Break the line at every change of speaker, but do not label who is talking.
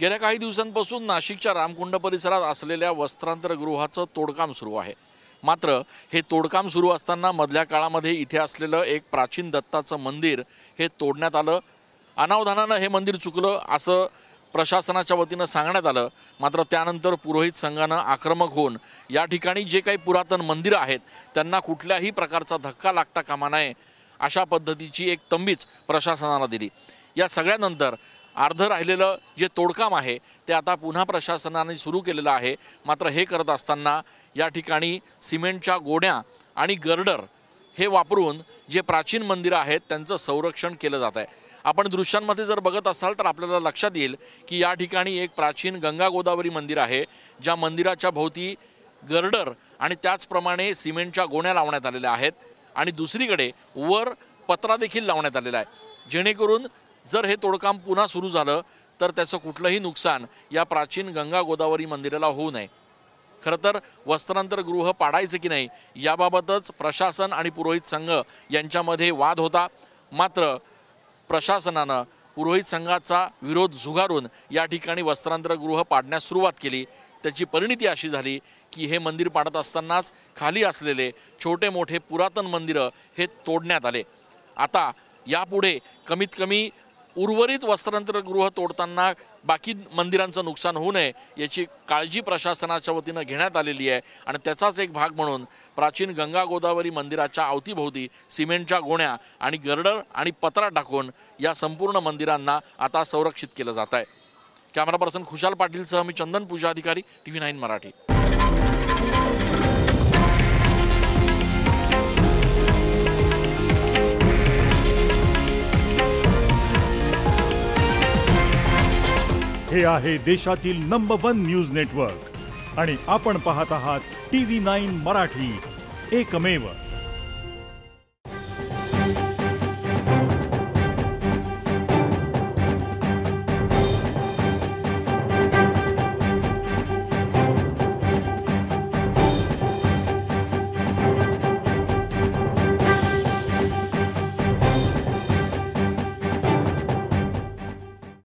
गेल्या काही दिवसांपासून नाशिकच्या रामकुंड परिसरात असलेल्या वस्त्रांतर गृहाचं तोडकाम सुरू आहे। मात्र हे तोडकाम सुरू असताना मधल्या काळामध्ये इथे असलेलं एक प्राचीन दत्ताचं मंदिर हे तोडण्यात आलं। अनावधानानं हे मंदिर चुकलं असं प्रशासनाच्या वतीनं सांगण्यात आलं। मात्र त्यानंतर पुरोहित संघानं आक्रमक होऊन या ठिकाणी जे काही पुरातन मंदिरं आहेत त्यांना कुठल्याही प्रकारचा धक्का लागता कामा नये अशा पद्धतीची एक तंबीच प्रशासनाला दिली। या सगळ्यानंतर अर्ध राहिलेलं जे तोडकाम आहे ते आता पुन्हा प्रशासनाने सुरू केलेलं आहे। मात्र हे करत असताना या ठिकाणी सिमेंटच्या गोण्या आणि गर्डर हे वापरून जे प्राचीन मंदिरं आहेत त्यांचं संरक्षण केलं जात आहे। आपण दृश्यांमध्ये जर बघत असाल तर आपल्याला लक्षात येईल की या ठिकाणी एक प्राचीन गंगा गोदावरी मंदिर आहे, ज्या मंदिराच्या भोवती गर्डर आणि त्याचप्रमाणे सिमेंटच्या गोण्या लावण्यात आलेल्या आहेत आणि दुसरीकडे वर पत्रा देखील लावण्यात आलेला आहे, जेणेकरून जर हे तोडकाम पुन्हा सुरू झालं तर त्याचं कुठलंही नुकसान या प्राचीन गंगा गोदावरी मंदिराला होऊ नये। खरं तर वस्त्रांतर गृह पाडायचं की नाही याबाबतच प्रशासन आणि पुरोहित संघ यांच्यामध्ये वाद होता। मात्र प्रशासनानं पुरोहित संघाचा विरोध झुगारून या ठिकाणी वस्त्रांतर गृह पाडण्यास सुरुवात केली। त्याची परिणिती अशी झाली की हे मंदिर पाडत असतानाच खाली असलेले छोटे मोठे पुरातन मंदिरं हे तोडण्यात आले। आता यापुढे कमीत कमी उर्वरित वस्त्रांतर गृह तोडताना बाकी मंदिरांचं नुकसान होऊ नये याची काळजी प्रशासनाच्या वतीनं घेण्यात आलेली आहे आणि त्याचाच एक भाग म्हणून प्राचीन गंगा गोदावरी मंदिराच्या अवतीभोवती सिमेंटच्या गोण्या आणि गर्डर आणि पत्रा टाकून या संपूर्ण मंदिरांना आता संरक्षित केलं जात आहे। कॅमेरा पर्सन खुशाल पाटीलसह मी चंदन पूजा अधिकारी TV9 मराठी।
हे आहे देशातील नंबर 1 न्यूज नेटवर्क आणि आपण पाहत आहात TV9 मराठी, एकमेव।